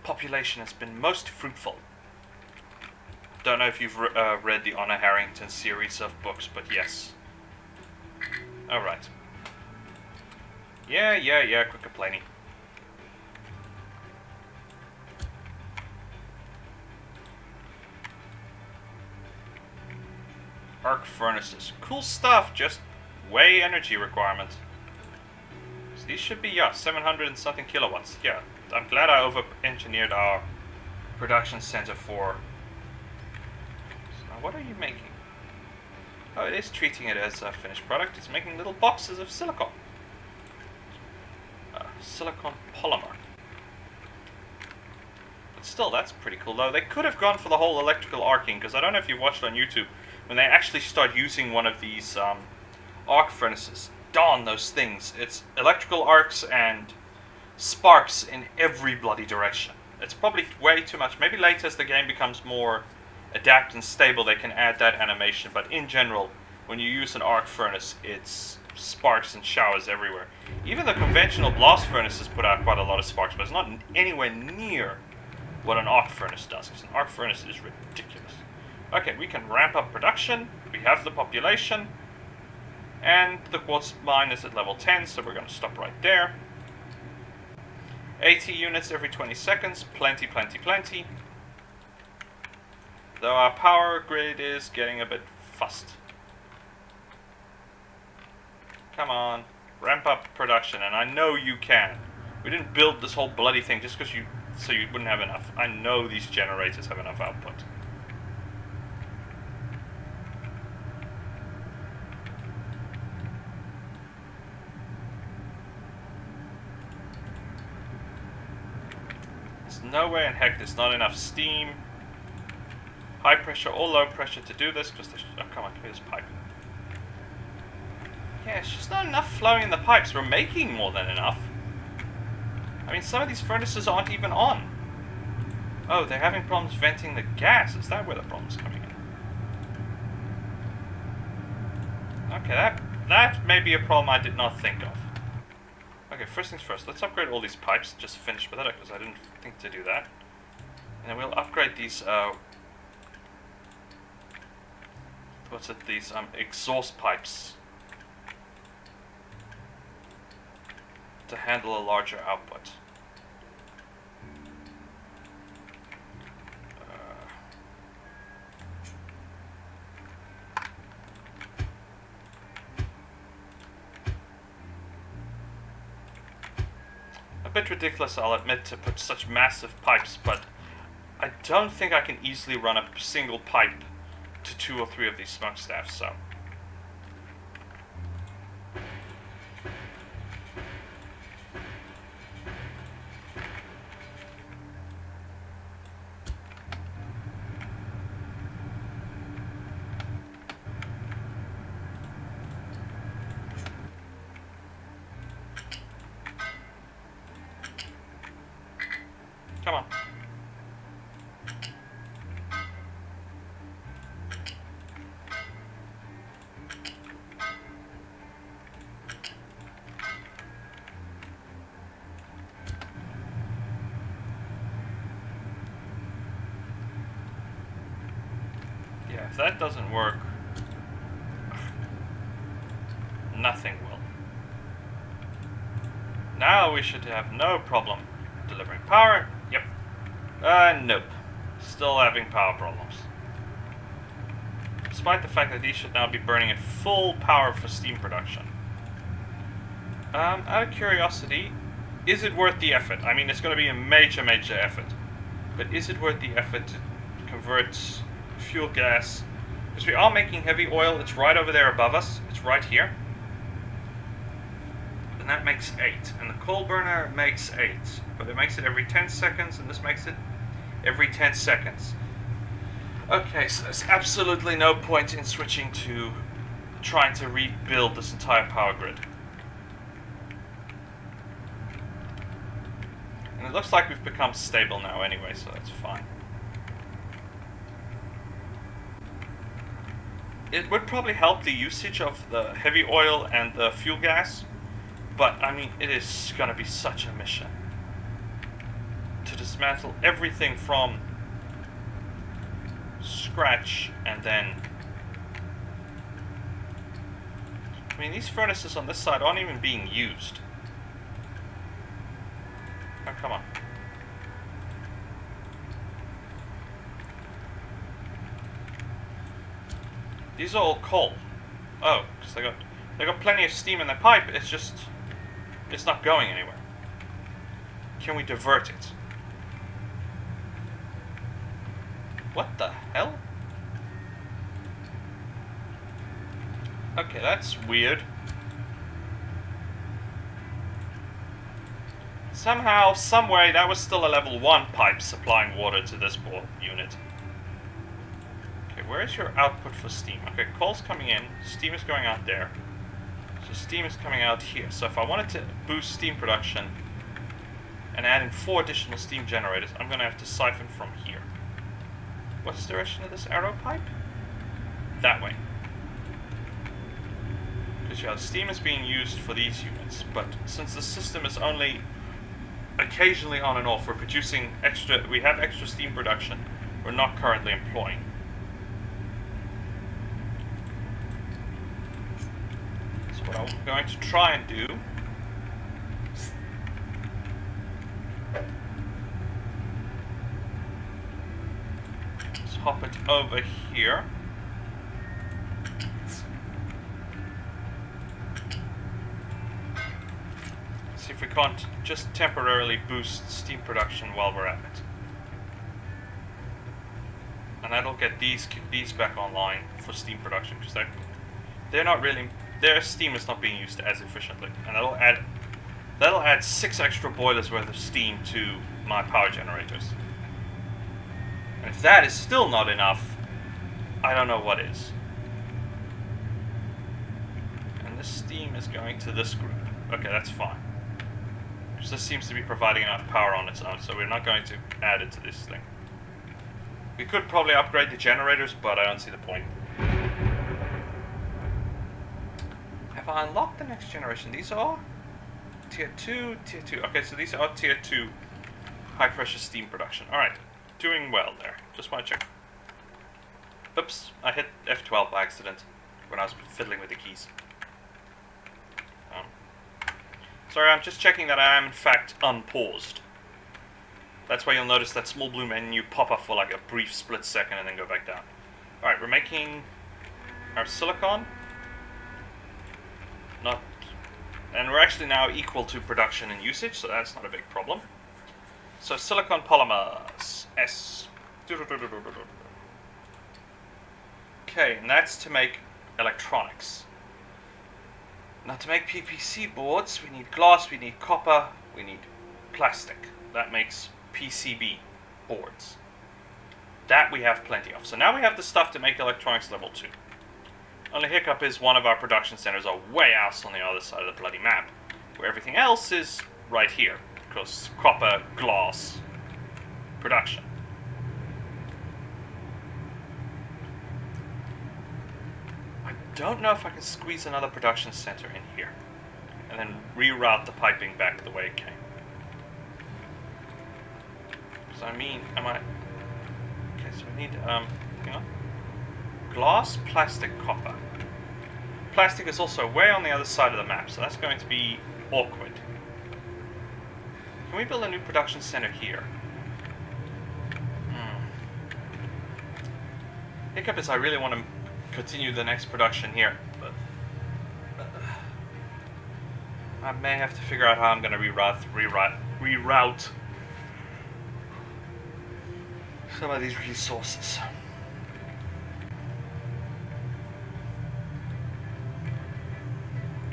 population has been most fruitful. Don't know if you've read the Honor Harrington series of books, but yes. Alright. Yeah, quit complaining. Arc furnaces. Cool stuff, just way energy requirement. So these should be, yeah, 700 and something kilowatts. Yeah, I'm glad I over-engineered our production center for... so now what are you making? Oh, it is treating it as a finished product. It's making little boxes of silicon. Silicon polymer. But still, that's pretty cool, though. They could have gone for the whole electrical arcing, because I don't know if you've watched on YouTube, when they actually start using one of these arc furnaces, darn those things. It's electrical arcs and sparks in every bloody direction. It's probably way too much. Maybe later, as the game becomes more adapt and stable, they can add that animation. But in general, when you use an arc furnace, it's sparks and showers everywhere. Even the conventional blast furnaces put out quite a lot of sparks, but it's not anywhere near what an arc furnace does, because an arc furnace is ridiculous. Okay, we can ramp up production. We have the population. And the quartz mine is at level 10, so we're going to stop right there. 80 units every 20 seconds. Plenty, plenty, plenty. Though our power grid is getting a bit fussed. Come on. Ramp up production, and I know you can. We didn't build this whole bloody thing just because so you wouldn't have enough. I know these generators have enough output. no way in heck there's not enough steam, high pressure or low pressure to do this, because there's... Oh, come on, give me this pipe. Yeah, it's just not enough flowing in the pipes. We're making more than enough. I mean, some of these furnaces aren't even on. Oh, they're having problems venting the gas. Is that where the problem's coming in? Okay, that may be a problem I did not think of. Okay, first things first. Let's upgrade all these pipes. Just finish with it, because I didn't think to do that. And then we'll upgrade these, these exhaust pipes to handle a larger output. A bit ridiculous, I'll admit, to put such massive pipes, but I don't think I can easily run a single pipe to 2 or 3 of these smokestacks, so... Come on. Yeah, if that doesn't work, nothing will. Now we should have no problem delivering power. Yep. Nope. Still having power problems. Despite the fact that these should now be burning at full power for steam production. Out of curiosity, is it worth the effort? I mean, it's going to be a major effort. But is it worth the effort to convert fuel gas? Because we are making heavy oil. It's right over there above us. It's right here. And that makes 8. And the coal burner makes 8. But it makes it every 10 seconds, and this makes it every 10 seconds. Okay, so there's absolutely no point in switching to trying to rebuild this entire power grid. And it looks like we've become stable now anyway, so that's fine. It would probably help the usage of the heavy oil and the fuel gas, but I mean, it is going to be such a mission to dismantle everything from scratch, and then... I mean, these furnaces on this side aren't even being used. Oh, come on. These are all coal. Oh, because they got plenty of steam in the pipe. It's just, it's not going anywhere. Can we divert it? What the hell? Okay, that's weird. Somehow, someway, that was still a level 1 pipe supplying water to this unit. Okay, where is your output for steam? Okay, coal's coming in, steam is going out there. So steam is coming out here. So if I wanted to boost steam production and add in 4 additional steam generators, I'm going to have to siphon from here. What's the direction of this arrow pipe? That way. Because yeah, steam is being used for these units, but since the system is only occasionally on and off, we're producing extra, we have extra steam production we're not currently employing. So what I'm going to try and do is hop it over here. See if we can't just temporarily boost steam production while we're at it. And that'll get these back online for steam production, because they're not really, their steam is not being used as efficiently. And that'll add 6 extra boilers worth of steam to my power generators. And if that is still not enough, I don't know what is. And this steam is going to this group. Okay, that's fine. Because this seems to be providing enough power on its own, so we're not going to add it to this thing. We could probably upgrade the generators, but I don't see the point. Have I unlocked the next generation? These are tier 2, tier 2. Okay, so these are tier 2 high pressure steam production. Alright, doing well there. Just want to check. Oops, I hit F12 by accident when I was fiddling with the keys. Sorry, I'm just checking that I am in fact unpaused. That's why you'll notice that small blue menu pop up for like a brief split second and then go back down. Alright, we're making our silicon. And we're actually now equal to production and usage, so that's not a big problem. So silicon polymers, S. Okay, and that's to make electronics. Now to make PPC boards, we need glass, we need copper, we need plastic. That makes PCB boards. That we have plenty of. So now we have the stuff to make electronics level 2. Only hiccup is one of our production centers are way out on the other side of the bloody map, where everything else is right here, because copper, glass, production. I don't know if I can squeeze another production center in here, and then reroute the piping back the way it came. Because I mean, okay, so we need, hang on. Glass, plastic, copper. Plastic is also way on the other side of the map, so that's going to be awkward. Can we build a new production center here? Hiccup is I really want to continue the next production here, but I may have to figure out how I'm going to reroute some of these resources.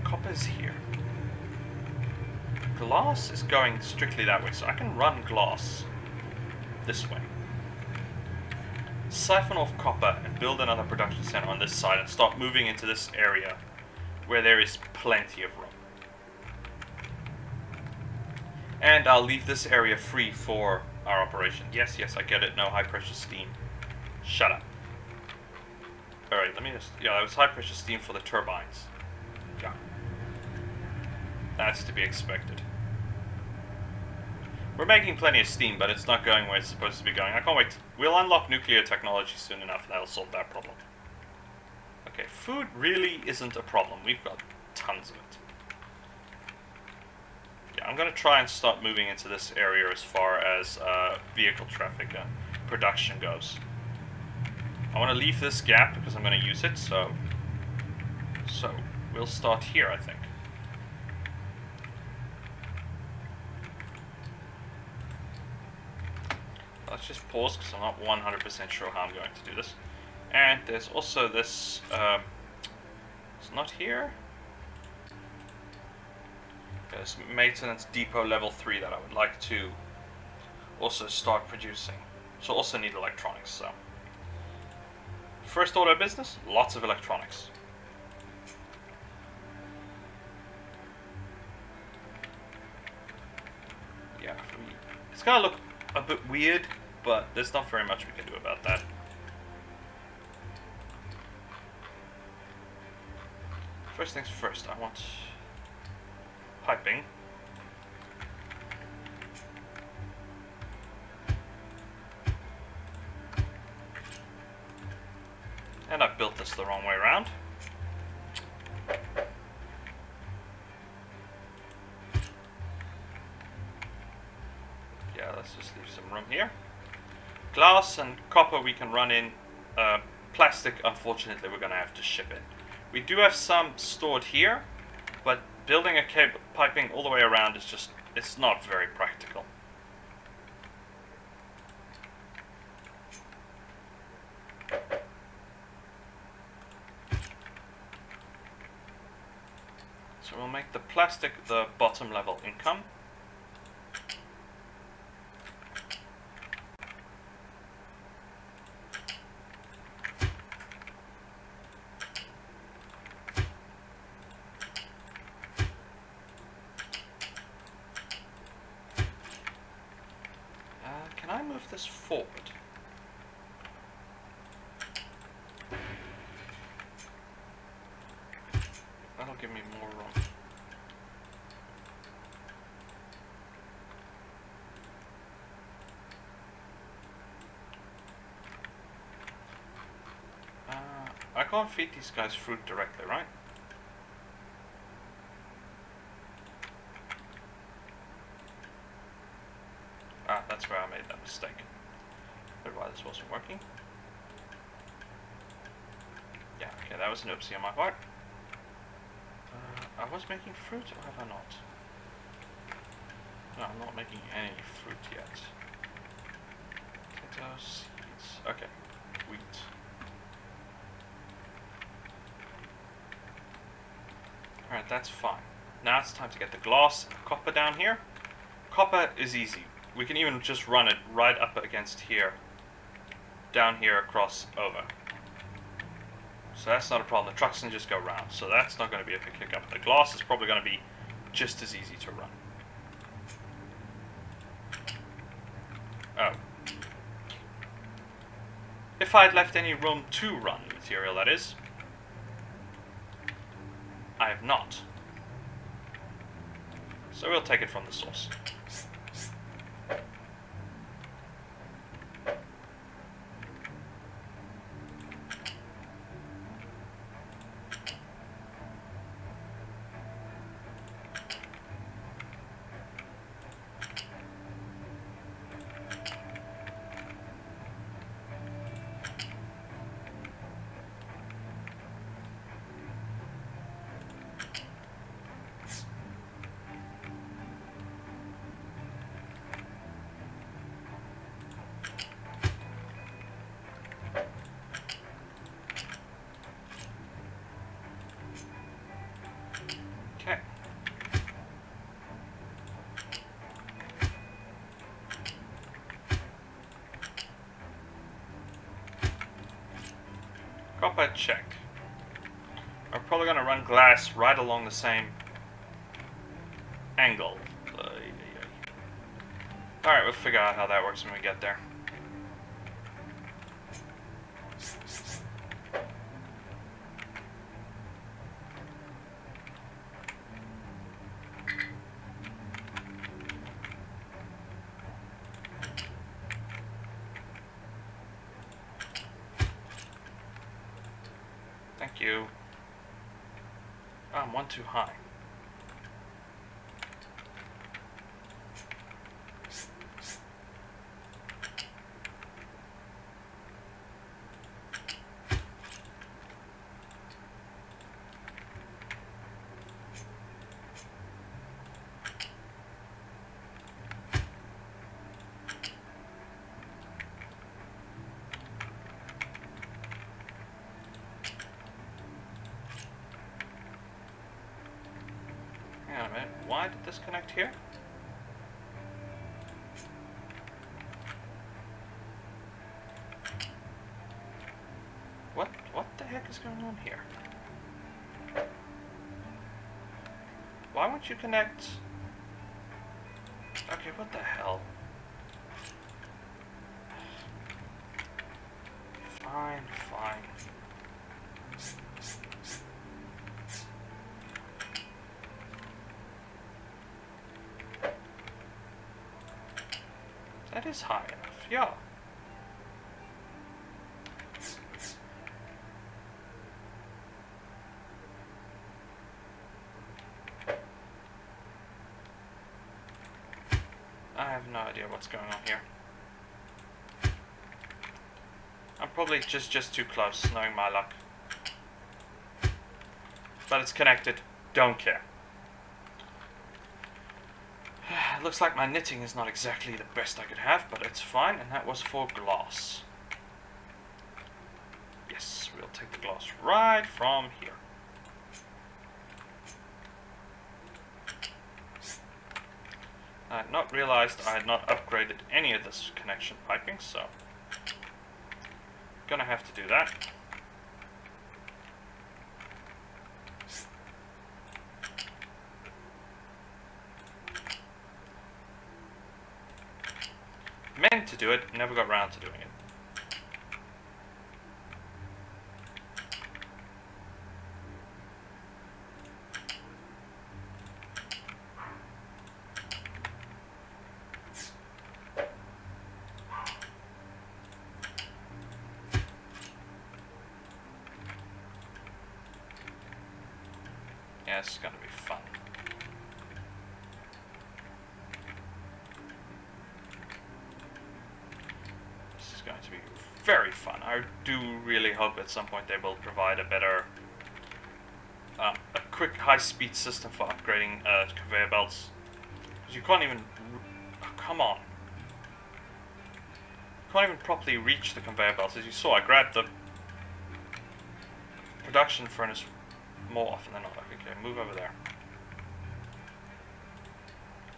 Copper's here. Glass is going strictly that way, so I can run glass this way. Siphon off copper and build another production center on this side and start moving into this area where there is plenty of room. And I'll leave this area free for our operation. Yes, I get it. No high pressure steam. Shut up. Alright, let me just... Yeah, that was high pressure steam for the turbines. Yeah. That's to be expected. We're making plenty of steam, but it's not going where it's supposed to be going. I can't wait. We'll unlock nuclear technology soon enough, and that'll solve that problem. Okay, food really isn't a problem. We've got tons of it. Yeah, I'm going to try and start moving into this area as far as vehicle traffic and production goes. I want to leave this gap because I'm going to use it, so we'll start here, I think. Let's just pause because I'm not 100% sure how I'm going to do this. And there's also this, it's not here. There's maintenance depot level 3 that I would like to also start producing. So also need electronics, so. First order of business, lots of electronics. Yeah, it's gonna look a bit weird, but there's not very much we can do about that. First things first, I want piping. And I built this the wrong way around. Yeah, let's just leave some room here. Glass and copper we can run in. Plastic, unfortunately, we're going to have to ship in. We do have some stored here, but building a cable piping all the way around is just, it's not very practical. So we'll make the plastic the bottom level income. this forward. That'll give me more room. I can't feed these guys fruit directly, right? Ah, that's where I made that mistake. But why this wasn't working? Yeah, okay, that was an oopsie on my part. I was making fruit, or have I not? No, I'm not making any fruit yet. Potatoes, seeds, okay, wheat. Alright, that's fine. Now it's time to get the glass and the copper down here. Copper is easy. We can even just run it right up against here. Down here, across, over. So that's not a problem. The trucks can just go round. So that's not going to be a big hiccup. The glass is probably going to be just as easy to run. Oh. If I had left any room to run material, that is. I have not. So we'll take it from the source. Okay. Copper check. We're probably going to run glass right along the same angle. Alright, we'll figure out how that works when we get there. Thank you. Oh, I'm one too high. Hang on a minute, why did this connect here? What the heck is going on here? Why won't you connect? Okay, what the hell? Fine, fine. That is high enough, yeah. I have no idea what's going on here. I'm probably just too close, knowing my luck. But it's connected. Don't care. It looks like my knitting is not exactly the best I could have, but it's fine, and that was for glass. Yes, we'll take the glass right from here. I had not realized I had not upgraded any of this connection piping, so gonna have to do that. Meant to do it, never got around to doing it. Yeah, this is gonna be fun. This is going to be very fun. I do really hope at some point they will provide a better, a quick high-speed system for upgrading conveyor belts. Because you can't even, oh, come on. You can't even properly reach the conveyor belts. As you saw, I grabbed the production furnace more often than not. Okay, move over there.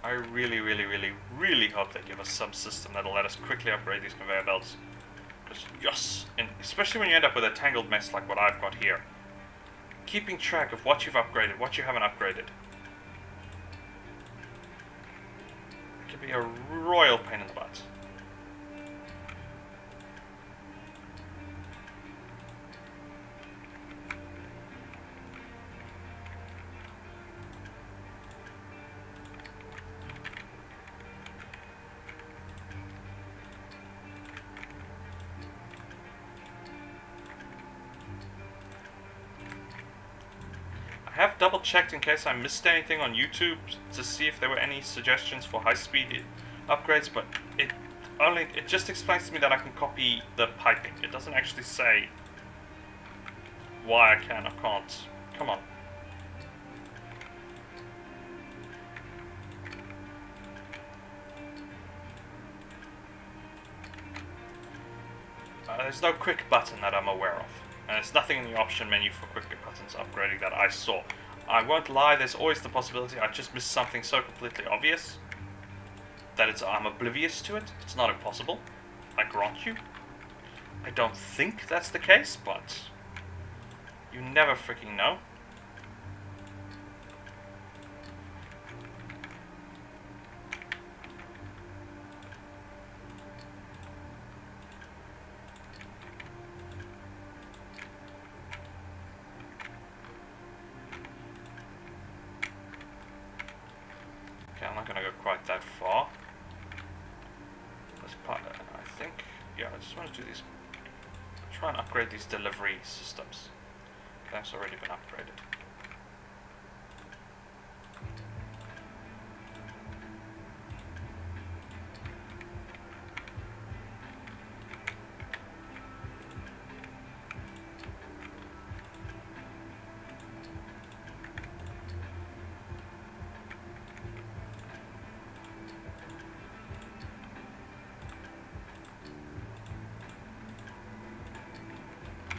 I really, really, really, really hope they give us some system that'll let us quickly upgrade these conveyor belts. Because, yes, and especially when you end up with a tangled mess like what I've got here. Keeping track of what you've upgraded, what you haven't upgraded. It can be a royal pain in the butt. I have double checked in case I missed anything on YouTube to see if there were any suggestions for high-speed upgrades, but it just explains to me that I can copy the piping. It doesn't actually say why I can or can't. Come on. There's no quick button that I'm aware of. And there's nothing in the option menu for quick buttons upgrading that I saw. I won't lie, there's always the possibility I just missed something so completely obvious that I'm oblivious to it. It's not impossible, I grant you. I don't think that's the case, but you never freaking know. I'm not going to go quite that far. I think, yeah, I just want to do these, try and upgrade these delivery systems. That's already been upgraded.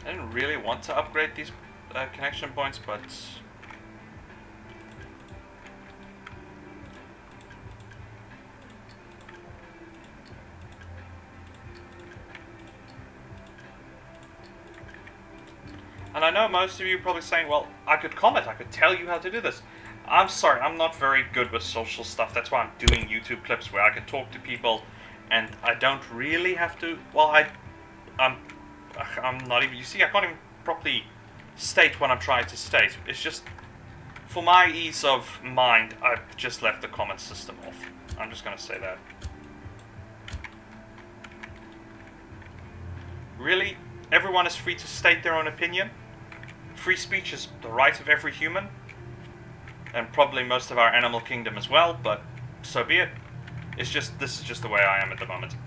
I didn't really want to upgrade these connection points, but and I know most of you are probably saying, well, I could comment, I could tell you how to do this. I'm sorry, I'm not very good with social stuff. That's why I'm doing YouTube clips where I can talk to people and I don't really have to, well, I'm not even, you see, I can't even properly state what I'm trying to state. It's just, for my ease of mind, I've just left the comment system off. I'm just going to say that. Really, everyone is free to state their own opinion. Free speech is the right of every human, and probably most of our animal kingdom as well, but so be it. It's just, this is just the way I am at the moment.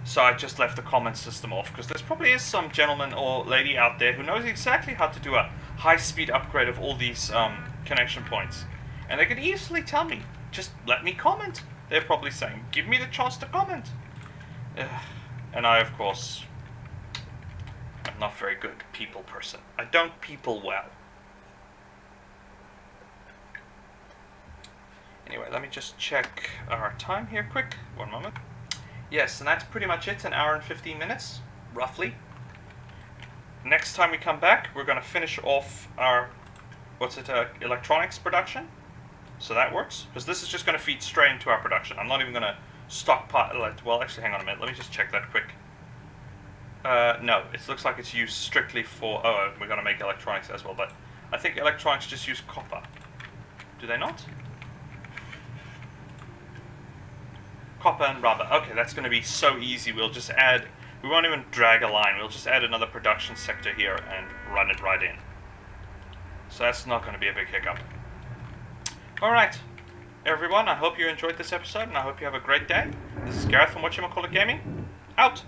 So I just left the comment system off, because there probably is some gentleman or lady out there who knows exactly how to do a high-speed upgrade of all these connection points. And they could easily tell me, just let me comment. They're probably saying, give me the chance to comment. And I, of course, am not very good people person. I don't people well. Anyway, let me just check our time here quick. 1 moment. Yes, and that's pretty much it, 1 hour and 15 minutes, roughly. Next time we come back, we're going to finish off our, electronics production. So that works, because this is just going to feed straight into our production. I'm not even going to stockpile. Well, actually, hang on a minute. Let me just check that quick. No, it looks like it's used strictly for... Oh, we're going to make electronics as well, but I think electronics just use copper. Do they not? Copper and rubber. Okay, that's going to be so easy. We'll just add... We won't even drag a line. We'll just add another production sector here and run it right in. So that's not going to be a big hiccup. Alright, everyone, I hope you enjoyed this episode, and I hope you have a great day. This is Gareth from WhatChamacallit Gaming. Out!